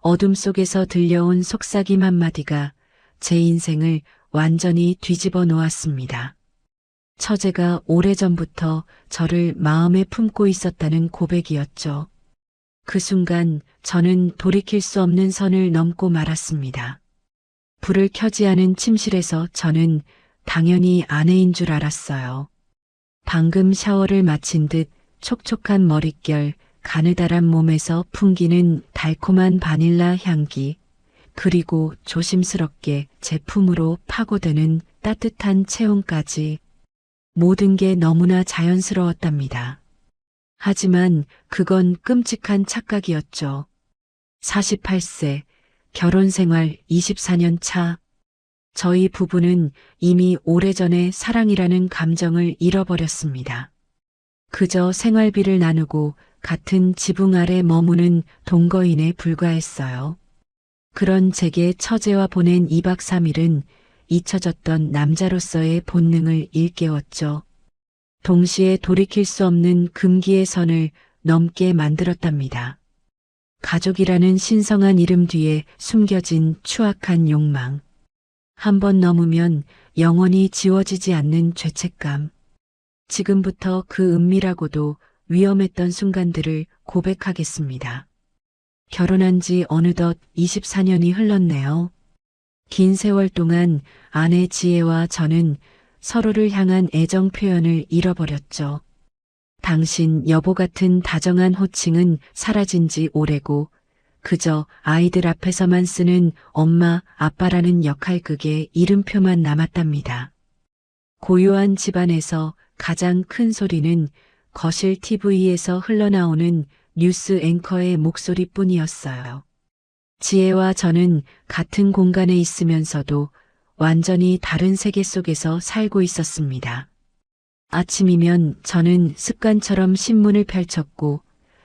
어둠 속에서 들려온 속삭임 한마디가 제 인생을 완전히 뒤집어 놓았습니다. 처제가 오래전부터 저를 마음에 품고 있었다는 고백이었죠. 그 순간 저는 돌이킬 수 없는 선을 넘고 말았습니다. 불을 켜지 않은 침실에서 저는 당연히 아내인 줄 알았어요. 방금 샤워를 마친 듯 촉촉한 머릿결, 가느다란 몸에서 풍기는 달콤한 바닐라 향기, 그리고 조심스럽게 제품으로 파고드는 따뜻한 체온까지 모든 게 너무나 자연스러웠답니다. 하지만 그건 끔찍한 착각이었죠. 48세, 결혼 생활 24년 차. 저희 부부는 이미 오래전에 사랑이라는 감정을 잃어버렸습니다. 그저 생활비를 나누고 같은 지붕 아래 머무는 동거인에 불과했어요. 그런 제게 처제와 보낸 2박 3일은 잊혀졌던 남자로서의 본능을 일깨웠죠. 동시에 돌이킬 수 없는 금기의 선을 넘게 만들었답니다. 가족이라는 신성한 이름 뒤에 숨겨진 추악한 욕망. 한 번 넘으면 영원히 지워지지 않는 죄책감. 지금부터 그 은밀하고도 위험했던 순간들을 고백하겠습니다. 결혼한 지 어느덧 24년이 흘렀네요. 긴 세월 동안 아내 지혜와 저는 서로를 향한 애정 표현을 잃어버렸죠. 당신 여보 같은 다정한 호칭은 사라진 지 오래고 그저 아이들 앞에서만 쓰는 엄마, 아빠라는 역할극의 이름표만 남았답니다. 고요한 집안에서 가장 큰 소리는 거실 TV에서 흘러나오는 뉴스 앵커의 목소리뿐이었어요. 지혜와 저는 같은 공간에 있으면서도 완전히 다른 세계 속에서 살고 있었습니다. 아침이면 저는 습관처럼 신문을 펼쳤고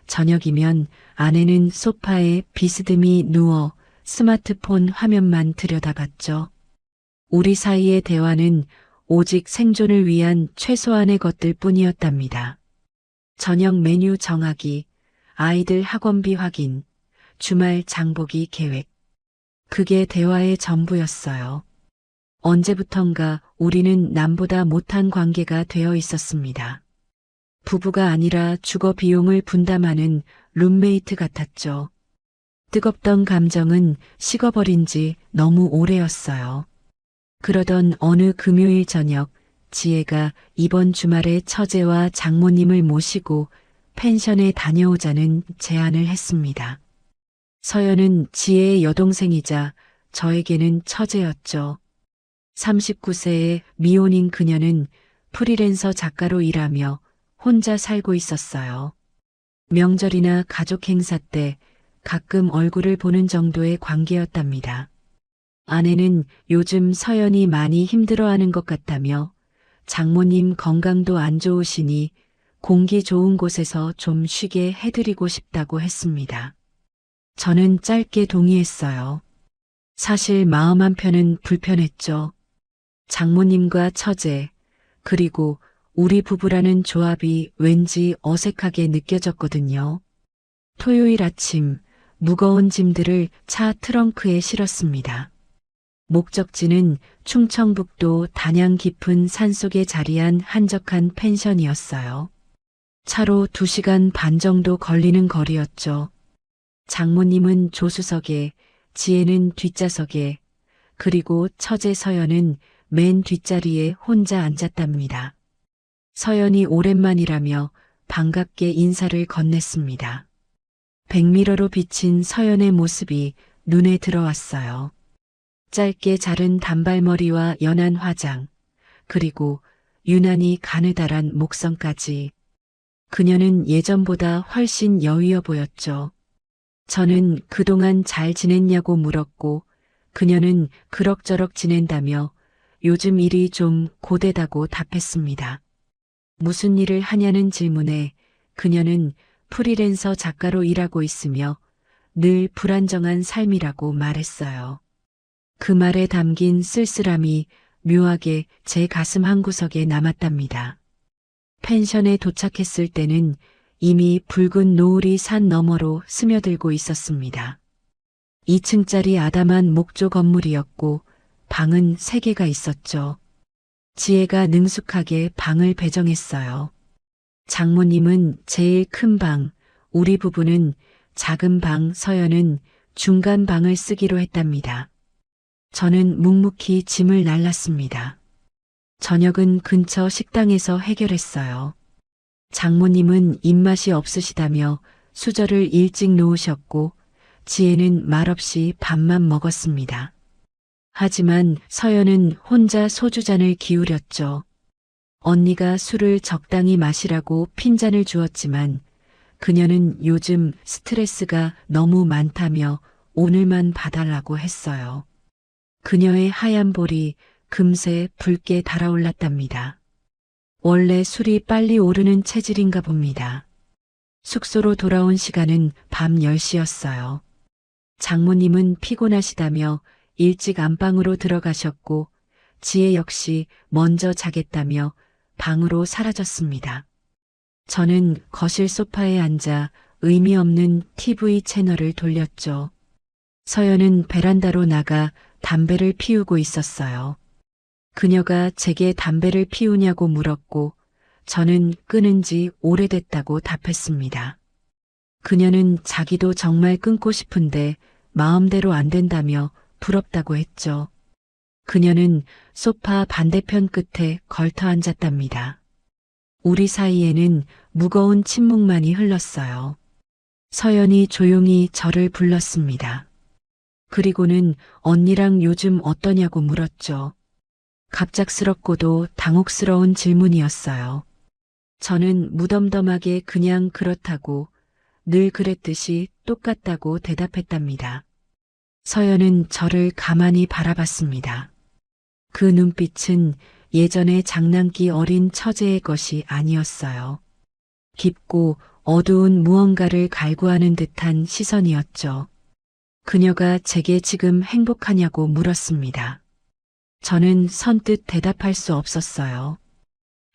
저녁이면 아내는 소파에 비스듬히 누워 스마트폰 화면만 들여다봤죠. 우리 사이의 대화는 오직 생존을 위한 최소한의 것들 뿐이었답니다. 저녁 메뉴 정하기, 아이들 학원비 확인, 주말 장보기 계획. 그게 대화의 전부였어요. 언제부턴가 우리는 남보다 못한 관계가 되어 있었습니다. 부부가 아니라 주거 비용을 분담하는 룸메이트 같았죠. 뜨겁던 감정은 식어버린 지 너무 오래였어요. 그러던 어느 금요일 저녁, 지혜가 이번 주말에 처제와 장모님을 모시고 펜션에 다녀오자는 제안을 했습니다. 서연은 지혜의 여동생이자 저에게는 처제였죠. 39세의 미혼인 그녀는 프리랜서 작가로 일하며 혼자 살고 있었어요. 명절이나 가족 행사 때 가끔 얼굴을 보는 정도의 관계였답니다. 아내는 요즘 서연이 많이 힘들어하는 것 같다며 장모님 건강도 안 좋으시니 공기 좋은 곳에서 좀 쉬게 해드리고 싶다고 했습니다. 저는 짧게 동의했어요. 사실 마음 한편은 불편했죠. 장모님과 처제, 그리고 우리 부부라는 조합이 왠지 어색하게 느껴졌거든요. 토요일 아침 무거운 짐들을 차 트렁크에 실었습니다. 목적지는 충청북도 단양 깊은 산속에 자리한 한적한 펜션이었어요. 차로 2시간 반 정도 걸리는 거리였죠. 장모님은 조수석에, 지혜는 뒷좌석에, 그리고 처제 서연은 맨 뒷자리에 혼자 앉았답니다. 서연이 오랜만이라며 반갑게 인사를 건넸습니다. 백미러로 비친 서연의 모습이 눈에 들어왔어요. 짧게 자른 단발머리와 연한 화장, 그리고 유난히 가느다란 목선까지. 그녀는 예전보다 훨씬 여위어 보였죠. 저는 그동안 잘 지냈냐고 물었고 그녀는 그럭저럭 지낸다며 요즘 일이 좀 고되다고 답했습니다. 무슨 일을 하냐는 질문에 그녀는 프리랜서 작가로 일하고 있으며 늘 불안정한 삶이라고 말했어요. 그 말에 담긴 쓸쓸함이 묘하게 제 가슴 한구석에 남았답니다. 펜션에 도착했을 때는 이미 붉은 노을이 산 너머로 스며들고 있었습니다. 2층짜리 아담한 목조 건물이었고 방은 3개가 있었죠. 지혜가 능숙하게 방을 배정했어요. 장모님은 제일 큰 방, 우리 부부는 작은 방, 서연은 중간 방을 쓰기로 했답니다. 저는 묵묵히 짐을 날랐습니다. 저녁은 근처 식당에서 해결했어요. 장모님은 입맛이 없으시다며 수저를 일찍 놓으셨고 지혜는 말없이 밥만 먹었습니다. 하지만 서연은 혼자 소주잔을 기울였죠. 언니가 술을 적당히 마시라고 핀잔을 주었지만 그녀는 요즘 스트레스가 너무 많다며 오늘만 봐달라고 했어요. 그녀의 하얀 볼이 금세 붉게 달아올랐답니다. 원래 술이 빨리 오르는 체질인가 봅니다. 숙소로 돌아온 시간은 밤 10시였어요. 장모님은 피곤하시다며 일찍 안방으로 들어가셨고 지혜 역시 먼저 자겠다며 방으로 사라졌습니다. 저는 거실 소파에 앉아 의미 없는 TV 채널을 돌렸죠. 서연은 베란다로 나가 담배를 피우고 있었어요. 그녀가 제게 담배를 피우냐고 물었고 저는 끊은 지 오래됐다고 답했습니다. 그녀는 자기도 정말 끊고 싶은데 마음대로 안 된다며 부럽다고 했죠. 그녀는 소파 반대편 끝에 걸터 앉았답니다. 우리 사이에는 무거운 침묵만이 흘렀어요. 서연이 조용히 저를 불렀습니다. 그리고는 언니랑 요즘 어떠냐고 물었죠. 갑작스럽고도 당혹스러운 질문이었어요. 저는 무덤덤하게 그냥 그렇다고 늘 그랬듯이 똑같다고 대답했답니다. 서연은 저를 가만히 바라봤습니다. 그 눈빛은 예전의 장난기 어린 처제의 것이 아니었어요. 깊고 어두운 무언가를 갈구하는 듯한 시선이었죠. 그녀가 제게 지금 행복하냐고 물었습니다. 저는 선뜻 대답할 수 없었어요.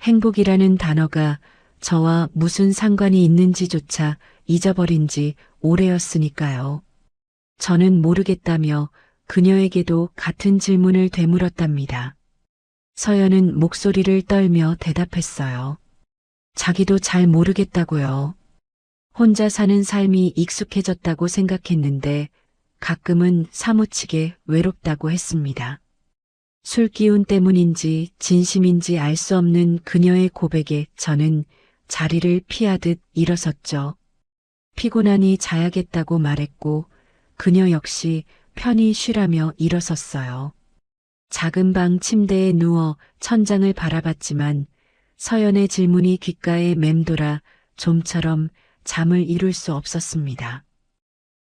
행복이라는 단어가 저와 무슨 상관이 있는지조차 잊어버린 지 오래였으니까요. 저는 모르겠다며 그녀에게도 같은 질문을 되물었답니다. 서연은 목소리를 떨며 대답했어요. 자기도 잘 모르겠다고요. 혼자 사는 삶이 익숙해졌다고 생각했는데 가끔은 사무치게 외롭다고 했습니다. 술 기운 때문인지 진심인지 알 수 없는 그녀의 고백에 저는 자리를 피하듯 일어섰죠. 피곤하니 자야겠다고 말했고 그녀 역시 편히 쉬라며 일어섰어요. 작은 방 침대에 누워 천장을 바라봤지만 서연의 질문이 귓가에 맴돌아 좀처럼 잠을 이룰 수 없었습니다.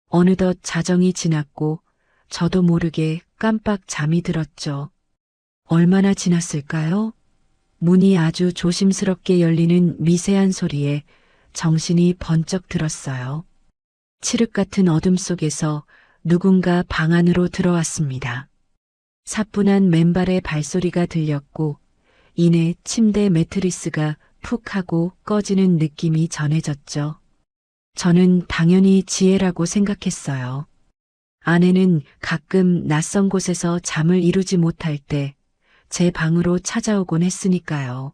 어느덧 자정이 지났고 저도 모르게 깜빡 잠이 들었죠. 얼마나 지났을까요? 문이 아주 조심스럽게 열리는 미세한 소리에 정신이 번쩍 들었어요. 칠흑 같은 어둠 속에서 누군가 방 안으로 들어왔습니다. 사뿐한 맨발의 발소리가 들렸고 이내 침대 매트리스가 푹 하고 꺼지는 느낌이 전해졌죠. 저는 당연히 지혜라고 생각했어요. 아내는 가끔 낯선 곳에서 잠을 이루지 못할 때 제 방으로 찾아오곤 했으니까요.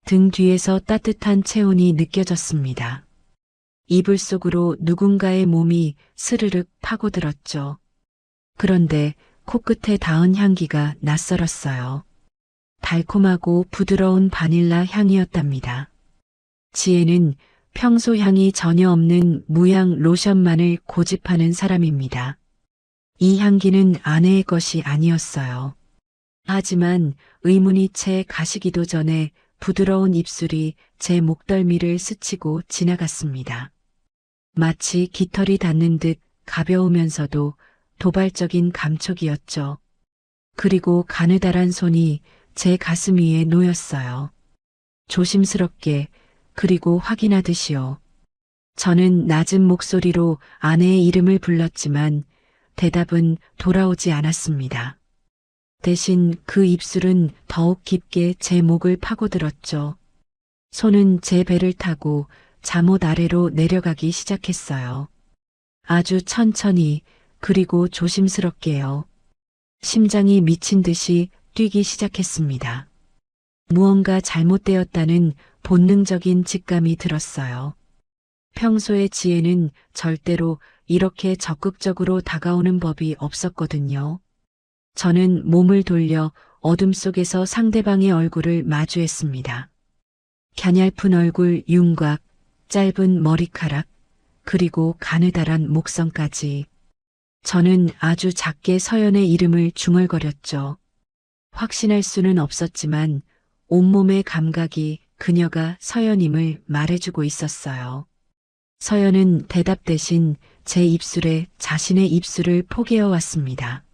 등 뒤에서 따뜻한 체온이 느껴졌습니다. 이불 속으로 누군가의 몸이 스르륵 파고들었죠. 그런데 코끝에 닿은 향기가 낯설었어요. 달콤하고 부드러운 바닐라 향이었답니다. 지혜는 평소 향이 전혀 없는 무향 로션만을 고집하는 사람입니다. 이 향기는 아내의 것이 아니었어요. 하지만 의문이 채 가시기도 전에 부드러운 입술이 제 목덜미를 스치고 지나갔습니다. 마치 깃털이 닿는 듯 가벼우면서도 도발적인 감촉이었죠. 그리고 가느다란 손이 제 가슴 위에 놓였어요. 조심스럽게 그리고 확인하듯이요. 저는 낮은 목소리로 아내의 이름을 불렀지만 대답은 돌아오지 않았습니다. 대신 그 입술은 더욱 깊게 제 목을 파고들었죠. 손은 제 배를 타고 잠옷 아래로 내려가기 시작했어요. 아주 천천히 그리고 조심스럽게요. 심장이 미친 듯이 뛰기 시작했습니다. 무언가 잘못되었다는 본능적인 직감이 들었어요. 평소에 지혜는 절대로 이렇게 적극적으로 다가오는 법이 없었거든요. 저는 몸을 돌려 어둠 속에서 상대방의 얼굴을 마주했습니다. 갸냘픈 얼굴 윤곽, 짧은 머리카락, 그리고 가느다란 목성까지. 저는 아주 작게 서연의 이름을 중얼거렸죠. 확신할 수는 없었지만 온몸의 감각이 그녀가 서연임을 말해주고 있었어요. 서연은 대답 대신 제 입술에 자신의 입술을 포개어 왔습니다.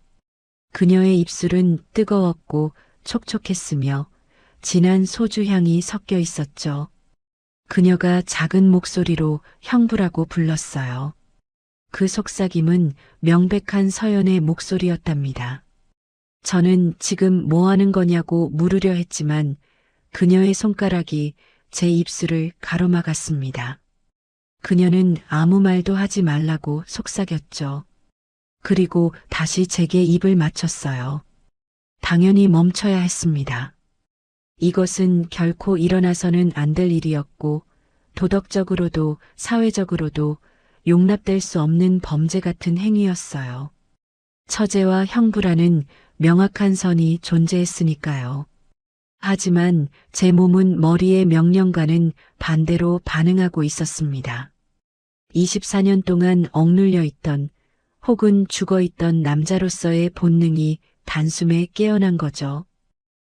그녀의 입술은 뜨거웠고 촉촉했으며 진한 소주 향이 섞여 있었죠. 그녀가 작은 목소리로 형부라고 불렀어요. 그 속삭임은 명백한 서연의 목소리였답니다. 저는 지금 뭐 하는 거냐고 물으려 했지만 그녀의 손가락이 제 입술을 가로막았습니다. 그녀는 아무 말도 하지 말라고 속삭였죠. 그리고 다시 제게 입을 맞췄어요. 당연히 멈춰야 했습니다. 이것은 결코 일어나서는 안 될 일이었고 도덕적으로도 사회적으로도 용납될 수 없는 범죄 같은 행위였어요. 처제와 형부라는 명확한 선이 존재했으니까요. 하지만 제 몸은 머리의 명령과는 반대로 반응하고 있었습니다. 24년 동안 억눌려 있던 혹은 죽어 있던 남자로서의 본능이 단숨에 깨어난 거죠.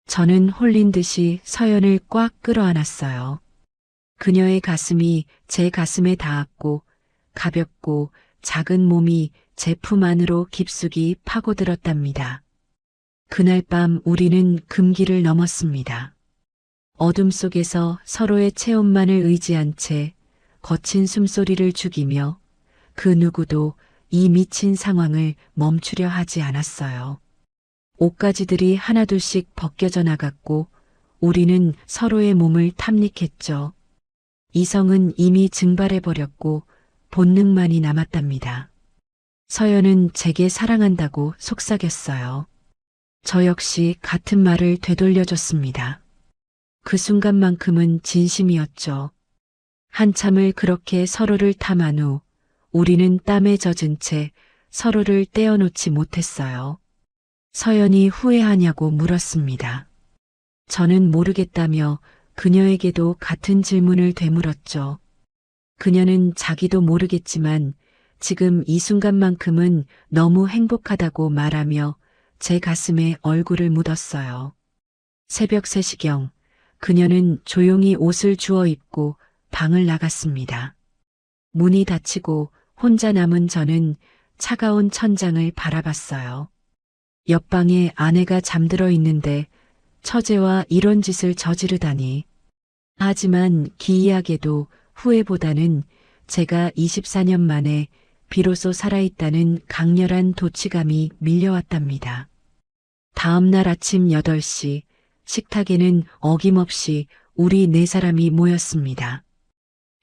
저는 홀린 듯이 서연을 꽉 끌어안았어요. 그녀의 가슴이 제 가슴에 닿았고 가볍고 작은 몸이 제 품 안으로 깊숙이 파고들었답니다. 그날 밤 우리는 금기를 넘었습니다. 어둠 속에서 서로의 체온만을 의지한 채 거친 숨소리를 죽이며 그 누구도 이 미친 상황을 멈추려 하지 않았어요. 옷가지들이 하나둘씩 벗겨져 나갔고 우리는 서로의 몸을 탐닉했죠. 이성은 이미 증발해버렸고 본능만이 남았답니다. 서연은 제게 사랑한다고 속삭였어요. 저 역시 같은 말을 되돌려줬습니다. 그 순간만큼은 진심이었죠. 한참을 그렇게 서로를 탐한 후 우리는 땀에 젖은 채 서로를 떼어놓지 못했어요. 서연이 후회하냐고 물었습니다. 저는 모르겠다며 그녀에게도 같은 질문을 되물었죠. 그녀는 자기도 모르겠지만 지금 이 순간만큼은 너무 행복하다고 말하며 제 가슴에 얼굴을 묻었어요. 새벽 3시경 그녀는 조용히 옷을 주워 입고 방을 나갔습니다. 문이 닫히고 혼자 남은 저는 차가운 천장을 바라봤어요. 옆방에 아내가 잠들어 있는데 처제와 이런 짓을 저지르다니. 하지만 기이하게도 후회보다는 제가 24년 만에 비로소 살아있다는 강렬한 도취감이 밀려왔답니다. 다음 날 아침 8시 식탁에는 어김없이 우리 4사람이 모였습니다.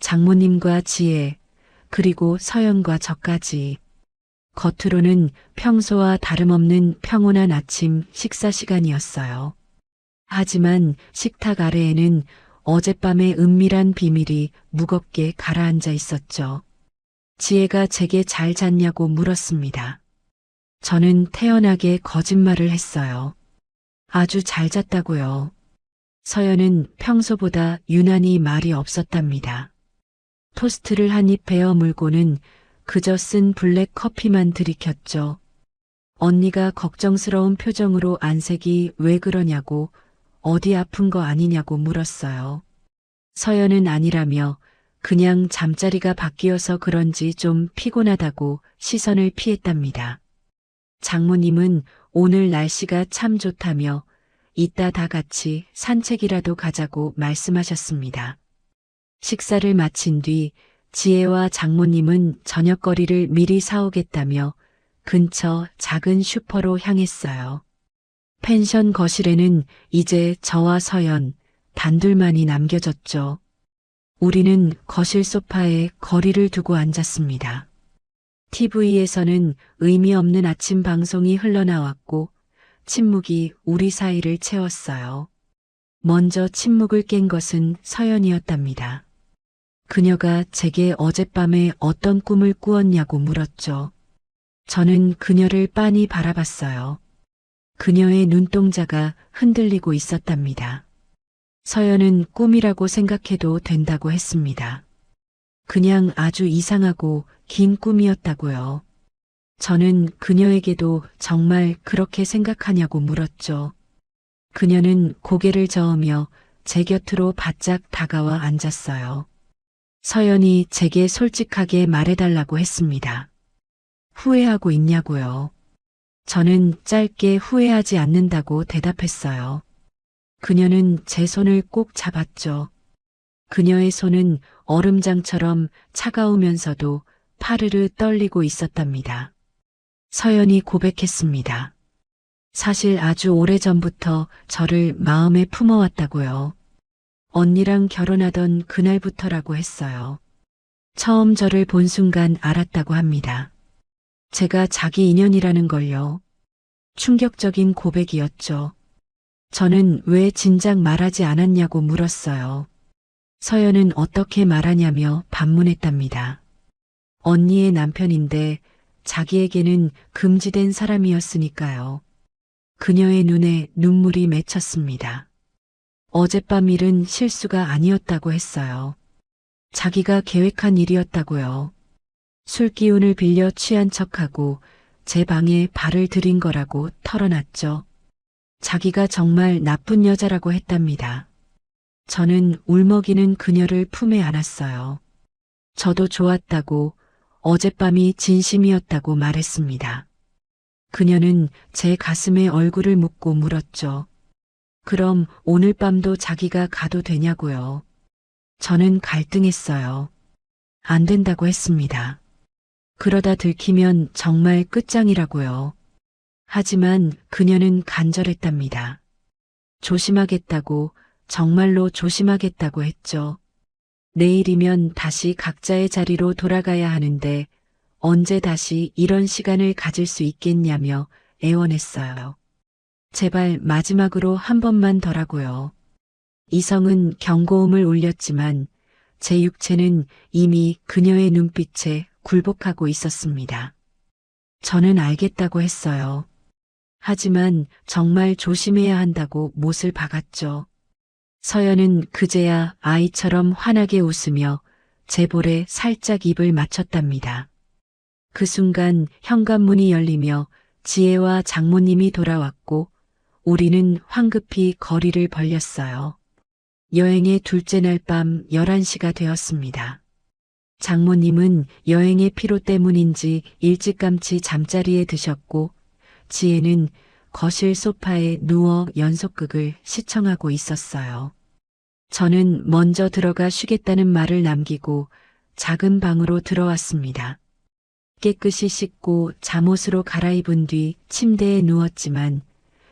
장모님과 지혜, 그리고 서연과 저까지. 겉으로는 평소와 다름없는 평온한 아침 식사 시간이었어요. 하지만 식탁 아래에는 어젯밤의 은밀한 비밀이 무겁게 가라앉아 있었죠. 지혜가 제게 잘 잤냐고 물었습니다. 저는 태연하게 거짓말을 했어요. 아주 잘 잤다고요. 서연은 평소보다 유난히 말이 없었답니다. 토스트를 한 입 베어 물고는 그저 쓴 블랙 커피만 들이켰죠. 언니가 걱정스러운 표정으로 안색이 왜 그러냐고 어디 아픈 거 아니냐고 물었어요. 서연은 아니라며 그냥 잠자리가 바뀌어서 그런지 좀 피곤하다고 시선을 피했답니다. 장모님은 오늘 날씨가 참 좋다며 이따 다 같이 산책이라도 가자고 말씀하셨습니다. 식사를 마친 뒤 지혜와 장모님은 저녁거리를 미리 사오겠다며 근처 작은 슈퍼로 향했어요. 펜션 거실에는 이제 저와 서연 단둘만이 남겨졌죠. 우리는 거실 소파에 거리를 두고 앉았습니다. TV에서는 의미 없는 아침 방송이 흘러나왔고 침묵이 우리 사이를 채웠어요. 먼저 침묵을 깬 것은 서연이었답니다. 그녀가 제게 어젯밤에 어떤 꿈을 꾸었냐고 물었죠. 저는 그녀를 빤히 바라봤어요. 그녀의 눈동자가 흔들리고 있었답니다. 서연은 꿈이라고 생각해도 된다고 했습니다. 그냥 아주 이상하고 긴 꿈이었다고요. 저는 그녀에게도 정말 그렇게 생각하냐고 물었죠. 그녀는 고개를 저으며 제 곁으로 바짝 다가와 앉았어요. 서연이 제게 솔직하게 말해달라고 했습니다. 후회하고 있냐고요. 저는 짧게 후회하지 않는다고 대답했어요. 그녀는 제 손을 꼭 잡았죠. 그녀의 손은 얼음장처럼 차가우면서도 파르르 떨리고 있었답니다. 서연이 고백했습니다. 사실 아주 오래전부터 저를 마음에 품어왔다고요. 언니랑 결혼하던 그날부터라고 했어요. 처음 저를 본 순간 알았다고 합니다. 제가 자기 인연이라는 걸요. 충격적인 고백이었죠. 저는 왜 진작 말하지 않았냐고 물었어요. 서연은 어떻게 말하냐며 반문했답니다. 언니의 남편인데 자기에게는 금지된 사람이었으니까요. 그녀의 눈에 눈물이 맺혔습니다. 어젯밤 일은 실수가 아니었다고 했어요. 자기가 계획한 일이었다고요. 술 기운을 빌려 취한 척하고 제 방에 발을 들인 거라고 털어놨죠. 자기가 정말 나쁜 여자라고 했답니다. 저는 울먹이는 그녀를 품에 안았어요. 저도 좋았다고, 어젯밤이 진심이었다고 말했습니다. 그녀는 제 가슴에 얼굴을 묻고 물었죠. 그럼 오늘 밤도 자기가 가도 되냐고요. 저는 갈등했어요. 안 된다고 했습니다. 그러다 들키면 정말 끝장이라고요. 하지만 그녀는 간절했답니다. 조심하겠다고, 정말로 조심하겠다고 했죠. 내일이면 다시 각자의 자리로 돌아가야 하는데 언제 다시 이런 시간을 가질 수 있겠냐며 애원했어요. 제발 마지막으로 한 번만 더라고요. 이성은 경고음을 울렸지만 제 육체는 이미 그녀의 눈빛에 굴복하고 있었습니다. 저는 알겠다고 했어요. 하지만 정말 조심해야 한다고 못을 박았죠. 서연은 그제야 아이처럼 환하게 웃으며 제 볼에 살짝 입을 맞췄답니다. 그 순간 현관문이 열리며 지혜와 장모님이 돌아왔고 우리는 황급히 거리를 벌렸어요. 여행의 둘째 날 밤 11시가 되었습니다. 장모님은 여행의 피로 때문인지 일찌감치 잠자리에 드셨고 지혜는 거실 소파에 누워 연속극을 시청하고 있었어요. 저는 먼저 들어가 쉬겠다는 말을 남기고 작은 방으로 들어왔습니다. 깨끗이 씻고 잠옷으로 갈아입은 뒤 침대에 누웠지만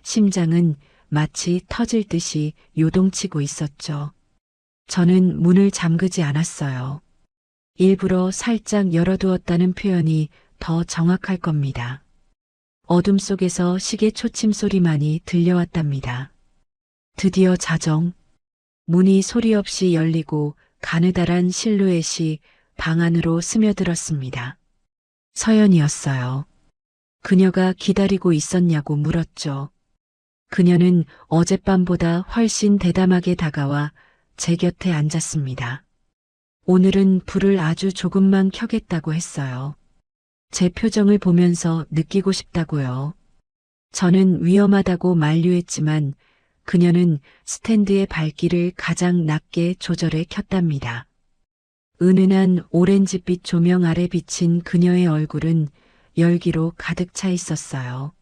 심장은 마치 터질 듯이 요동치고 있었죠. 저는 문을 잠그지 않았어요. 일부러 살짝 열어두었다는 표현이 더 정확할 겁니다. 어둠 속에서 시계 초침 소리만이 들려왔답니다. 드디어 자정, 문이 소리 없이 열리고 가느다란 실루엣이 방 안으로 스며들었습니다. 서연이었어요. 그녀가 기다리고 있었냐고 물었죠. 그녀는 어젯밤보다 훨씬 대담하게 다가와 제 곁에 앉았습니다. 오늘은 불을 아주 조금만 켜겠다고 했어요. 제 표정을 보면서 느끼고 싶다고요. 저는 위험하다고 만류했지만 그녀는 스탠드의 밝기를 가장 낮게 조절해 켰답니다. 은은한 오렌지빛 조명 아래 비친 그녀의 얼굴은 열기로 가득 차 있었어요.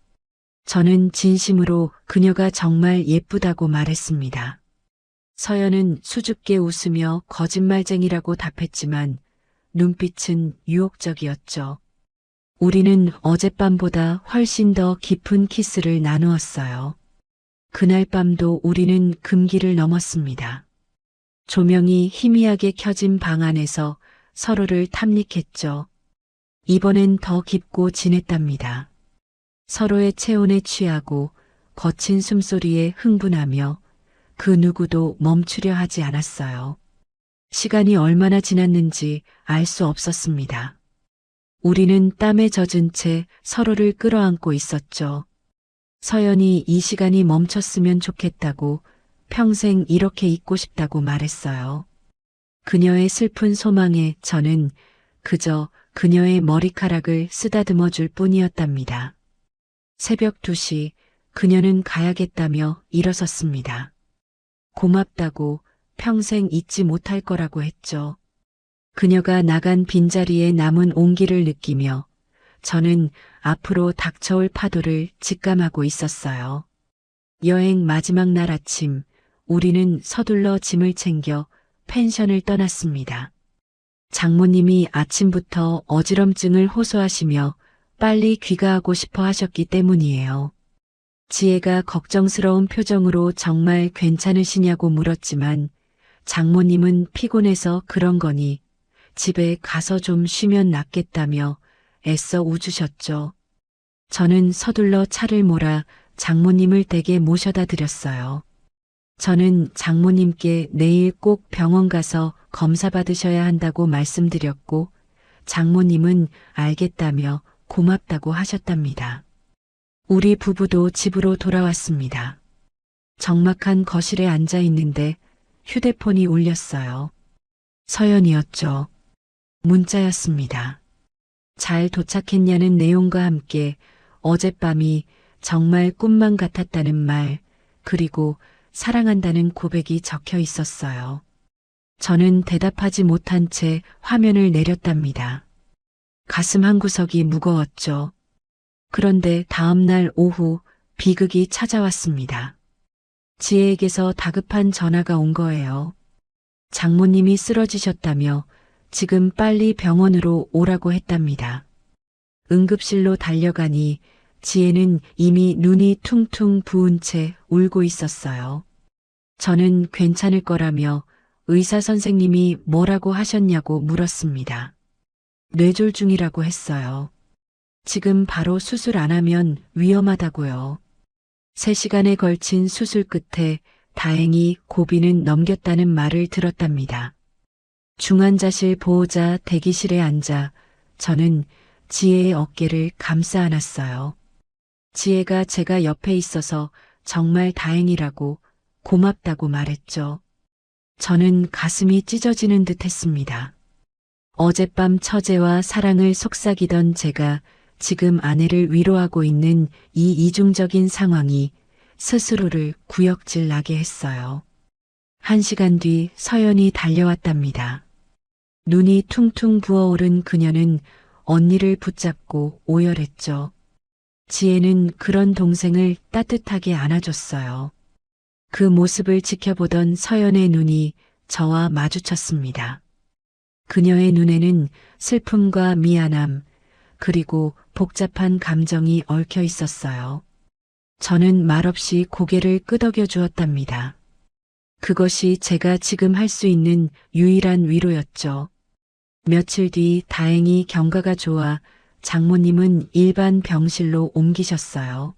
저는 진심으로 그녀가 정말 예쁘다고 말했습니다. 서연은 수줍게 웃으며 거짓말쟁이라고 답했지만 눈빛은 유혹적이었죠. 우리는 어젯밤보다 훨씬 더 깊은 키스를 나누었어요. 그날 밤도 우리는 금기를 넘었습니다. 조명이 희미하게 켜진 방 안에서 서로를 탐닉했죠. 이번엔 더 깊고 진했답니다. 서로의 체온에 취하고 거친 숨소리에 흥분하며 그 누구도 멈추려 하지 않았어요. 시간이 얼마나 지났는지 알 수 없었습니다. 우리는 땀에 젖은 채 서로를 끌어안고 있었죠. 서연이 이 시간이 멈췄으면 좋겠다고 평생 이렇게 있고 싶다고 말했어요. 그녀의 슬픈 소망에 저는 그저 그녀의 머리카락을 쓰다듬어 줄 뿐이었답니다. 새벽 2시 그녀는 가야겠다며 일어섰습니다. 고맙다고 평생 잊지 못할 거라고 했죠. 그녀가 나간 빈자리에 남은 온기를 느끼며 저는 앞으로 닥쳐올 파도를 직감하고 있었어요. 여행 마지막 날 아침, 우리는 서둘러 짐을 챙겨 펜션을 떠났습니다. 장모님이 아침부터 어지럼증을 호소하시며 빨리 귀가하고 싶어 하셨기 때문이에요. 지혜가 걱정스러운 표정으로 정말 괜찮으시냐고 물었지만 장모님은 피곤해서 그런 거니 집에 가서 좀 쉬면 낫겠다며 애써 웃으셨죠. 저는 서둘러 차를 몰아 장모님을 댁에 모셔다 드렸어요. 저는 장모님께 내일 꼭 병원 가서 검사 받으셔야 한다고 말씀드렸고 장모님은 알겠다며 고맙다고 하셨답니다. 우리 부부도 집으로 돌아왔습니다. 적막한 거실에 앉아 있는데 휴대폰이 울렸어요. 서연이었죠. 문자였습니다. 잘 도착했냐는 내용과 함께 어젯밤이 정말 꿈만 같았다는 말, 그리고 사랑한다는 고백이 적혀 있었어요. 저는 대답하지 못한 채 화면을 내렸답니다. 가슴 한구석이 무거웠죠. 그런데 다음 날 오후 비극이 찾아왔습니다. 지혜에게서 다급한 전화가 온 거예요. 장모님이 쓰러지셨다며 지금 빨리 병원으로 오라고 했답니다. 응급실로 달려가니 지혜는 이미 눈이 퉁퉁 부은 채 울고 있었어요. 저는 괜찮을 거라며 의사 선생님이 뭐라고 하셨냐고 물었습니다. 뇌졸중이라고 했어요. 지금 바로 수술 안 하면 위험하다고요. 3시간에 걸친 수술 끝에 다행히 고비는 넘겼다는 말을 들었답니다. 중환자실 보호자 대기실에 앉아 저는 지혜의 어깨를 감싸 안았어요. 지혜가 제가 옆에 있어서 정말 다행이라고 고맙다고 말했죠. 저는 가슴이 찢어지는 듯 했습니다. 어젯밤 처제와 사랑을 속삭이던 제가 지금 아내를 위로하고 있는 이 이중적인 상황이 스스로를 구역질 나게 했어요. 1시간 뒤 서연이 달려왔답니다. 눈이 퉁퉁 부어오른 그녀는 언니를 붙잡고 오열했죠. 지혜는 그런 동생을 따뜻하게 안아줬어요. 그 모습을 지켜보던 서연의 눈이 저와 마주쳤습니다. 그녀의 눈에는 슬픔과 미안함, 그리고 복잡한 감정이 얽혀 있었어요. 저는 말없이 고개를 끄덕여 주었답니다. 그것이 제가 지금 할 수 있는 유일한 위로였죠. 며칠 뒤 다행히 경과가 좋아 장모님은 일반 병실로 옮기셨어요.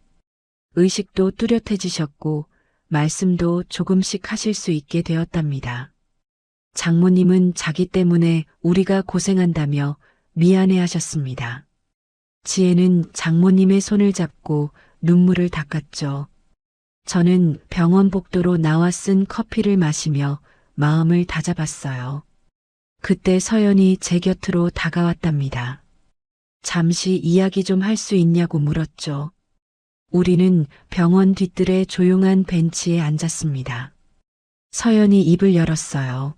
의식도 뚜렷해지셨고 말씀도 조금씩 하실 수 있게 되었답니다. 장모님은 자기 때문에 우리가 고생한다며 미안해 하셨습니다. 지혜는 장모님의 손을 잡고 눈물을 닦았죠. 저는 병원 복도로 나와 쓴 커피를 마시며 마음을 다잡았어요. 그때 서연이 제 곁으로 다가왔답니다. 잠시 이야기 좀 할 수 있냐고 물었죠. 우리는 병원 뒤뜰의 조용한 벤치에 앉았습니다. 서연이 입을 열었어요.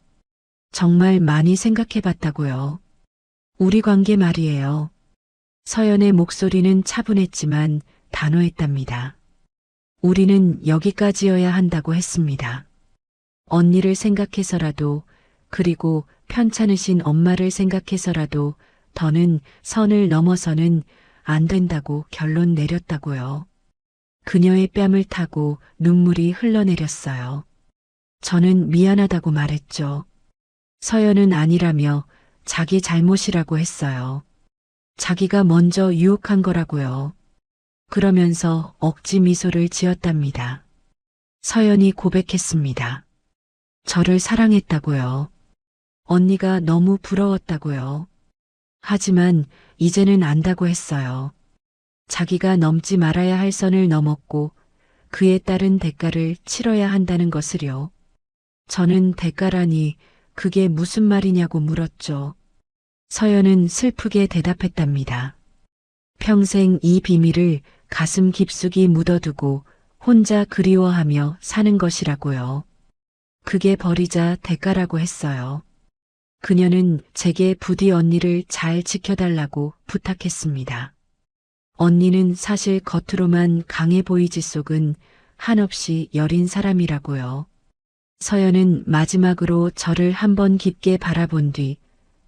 정말 많이 생각해 봤다고요. 우리 관계 말이에요. 서연의 목소리는 차분했지만 단호했답니다. 우리는 여기까지여야 한다고 했습니다. 언니를 생각해서라도, 그리고 편찮으신 엄마를 생각해서라도 더는 선을 넘어서는 안 된다고 결론 내렸다고요. 그녀의 뺨을 타고 눈물이 흘러내렸어요. 저는 미안하다고 말했죠. 서연은 아니라며 자기 잘못이라고 했어요. 자기가 먼저 유혹한 거라고요. 그러면서 억지 미소를 지었답니다. 서연이 고백했습니다. 저를 사랑했다고요. 언니가 너무 부러웠다고요. 하지만 이제는 안다고 했어요. 자기가 넘지 말아야 할 선을 넘었고 그에 따른 대가를 치러야 한다는 것을요. 저는 대가라니 그게 무슨 말이냐고 물었죠. 서연은 슬프게 대답했답니다. 평생 이 비밀을 가슴 깊숙이 묻어두고 혼자 그리워하며 사는 것이라고요. 그게 버리자 대가라고 했어요. 그녀는 제게 부디 언니를 잘 지켜달라고 부탁했습니다. 언니는 사실 겉으로만 강해 보이지 속은 한없이 여린 사람이라고요. 서연은 마지막으로 저를 한번 깊게 바라본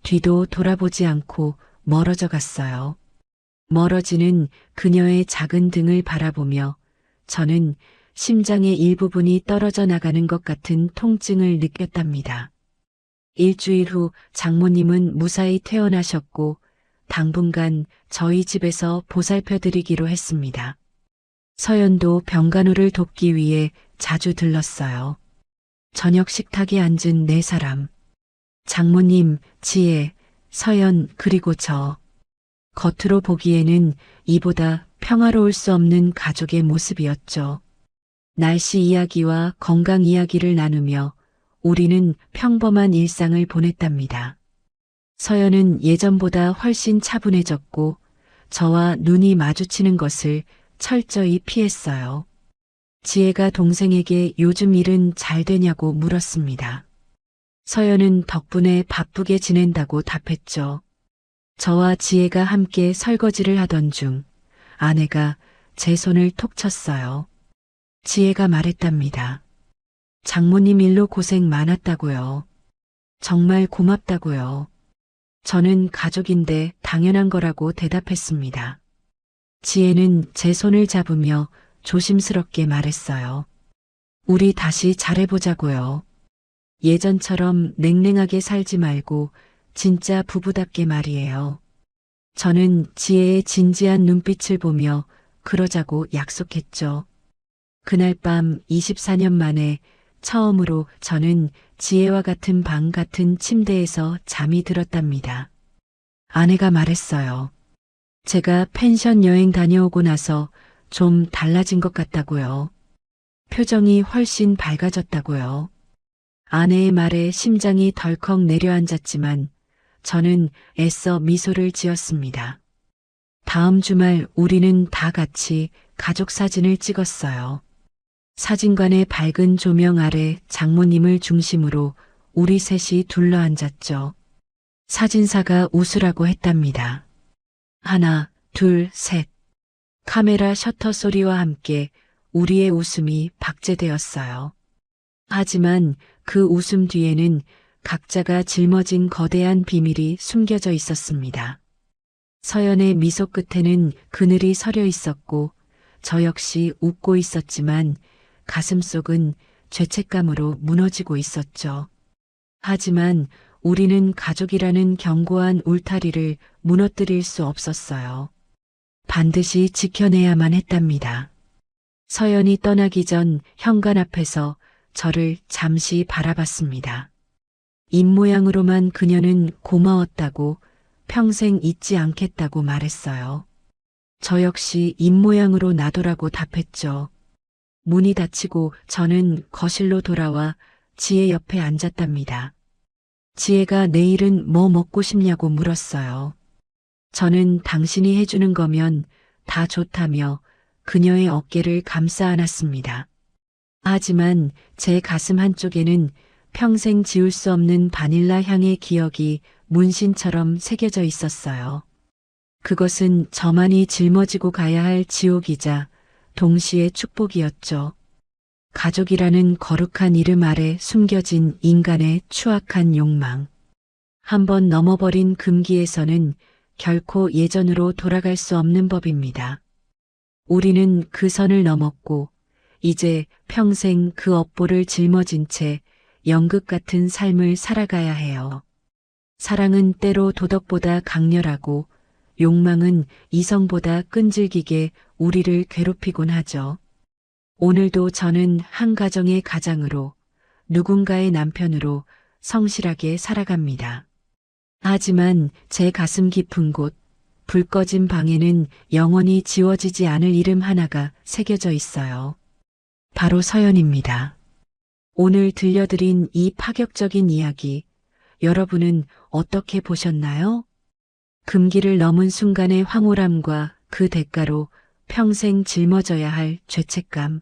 뒤도 돌아보지 않고 멀어져 갔어요. 멀어지는 그녀의 작은 등을 바라보며 저는 심장의 일부분이 떨어져 나가는 것 같은 통증을 느꼈답니다. 일주일 후 장모님은 무사히 퇴원하셨고 당분간 저희 집에서 보살펴 드리기로 했습니다. 서연도 병간호를 돕기 위해 자주 들렀어요. 저녁 식탁에 앉은 네 사람. 장모님, 지혜, 서연, 그리고 저. 겉으로 보기에는 이보다 평화로울 수 없는 가족의 모습이었죠. 날씨 이야기와 건강 이야기를 나누며 우리는 평범한 일상을 보냈답니다. 서연은 예전보다 훨씬 차분해졌고 저와 눈이 마주치는 것을 철저히 피했어요. 지혜가 동생에게 요즘 일은 잘 되냐고 물었습니다. 서연은 덕분에 바쁘게 지낸다고 답했죠. 저와 지혜가 함께 설거지를 하던 중 아내가 제 손을 톡 쳤어요. 지혜가 말했답니다. 장모님 일로 고생 많았다고요. 정말 고맙다고요. 저는 가족인데 당연한 거라고 대답했습니다. 지혜는 제 손을 잡으며 조심스럽게 말했어요. 우리 다시 잘해보자고요. 예전처럼 냉랭하게 살지 말고 진짜 부부답게 말이에요. 저는 지혜의 진지한 눈빛을 보며 그러자고 약속했죠. 그날 밤 24년 만에 처음으로 저는 지혜와 같은 방 같은 침대에서 잠이 들었답니다. 아내가 말했어요. 제가 펜션 여행 다녀오고 나서 좀 달라진 것 같다고요. 표정이 훨씬 밝아졌다고요. 아내의 말에 심장이 덜컥 내려앉았지만 저는 애써 미소를 지었습니다. 다음 주말 우리는 다 같이 가족 사진을 찍었어요. 사진관의 밝은 조명 아래 장모님을 중심으로 우리 셋이 둘러앉았죠. 사진사가 웃으라고 했답니다. 하나, 둘, 셋. 카메라 셔터 소리와 함께 우리의 웃음이 박제되었어요. 하지만 그 웃음 뒤에는 각자가 짊어진 거대한 비밀이 숨겨져 있었습니다. 서연의 미소 끝에는 그늘이 서려 있었고 저 역시 웃고 있었지만 가슴속은 죄책감으로 무너지고 있었죠. 하지만 우리는 가족이라는 견고한 울타리를 무너뜨릴 수 없었어요. 반드시 지켜내야만 했답니다. 서연이 떠나기 전 현관 앞에서 저를 잠시 바라봤습니다. 입모양으로만 그녀는 고마웠다고 평생 잊지 않겠다고 말했어요. 저 역시 입모양으로 나더라고 답했죠. 문이 닫히고 저는 거실로 돌아와 지혜 옆에 앉았답니다. 지혜가 내일은 뭐 먹고 싶냐고 물었어요. 저는 당신이 해주는 거면 다 좋다며 그녀의 어깨를 감싸 안았습니다. 하지만 제 가슴 한쪽에는 평생 지울 수 없는 바닐라 향의 기억이 문신처럼 새겨져 있었어요. 그것은 저만이 짊어지고 가야 할 지옥이자 동시에 축복이었죠. 가족이라는 거룩한 이름 아래 숨겨진 인간의 추악한 욕망. 한번 넘어버린 금기에서는 결코 예전으로 돌아갈 수 없는 법입니다. 우리는 그 선을 넘었고 이제 평생 그 업보를 짊어진 채 연극 같은 삶을 살아가야 해요. 사랑은 때로 도덕보다 강렬하고 욕망은 이성보다 끈질기게 우리를 괴롭히곤 하죠. 오늘도 저는 한 가정의 가장으로, 누군가의 남편으로 성실하게 살아갑니다. 하지만 제 가슴 깊은 곳, 불 꺼진 방에는 영원히 지워지지 않을 이름 하나가 새겨져 있어요. 바로 서연입니다. 오늘 들려드린 이 파격적인 이야기, 여러분은 어떻게 보셨나요? 금기를 넘은 순간의 황홀함과 그 대가로 평생 짊어져야 할 죄책감,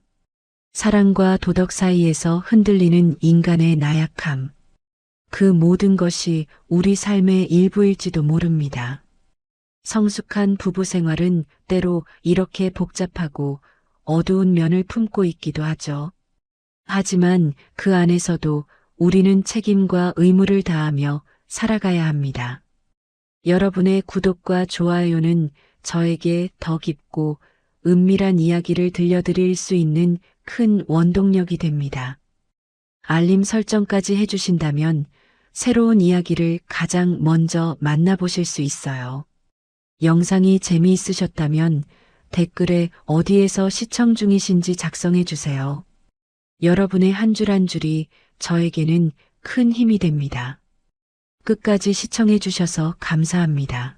사랑과 도덕 사이에서 흔들리는 인간의 나약함, 그 모든 것이 우리 삶의 일부일지도 모릅니다. 성숙한 부부 생활은 때로 이렇게 복잡하고 어두운 면을 품고 있기도 하죠. 하지만 그 안에서도 우리는 책임과 의무를 다하며 살아가야 합니다. 여러분의 구독과 좋아요는 저에게 더 깊고 은밀한 이야기를 들려드릴 수 있는 큰 원동력이 됩니다. 알림 설정까지 해주신다면 새로운 이야기를 가장 먼저 만나보실 수 있어요. 영상이 재미있으셨다면 댓글에 어디에서 시청 중이신지 작성해 주세요. 여러분의 한 줄 한 줄이 저에게는 큰 힘이 됩니다. 끝까지 시청해 주셔서 감사합니다.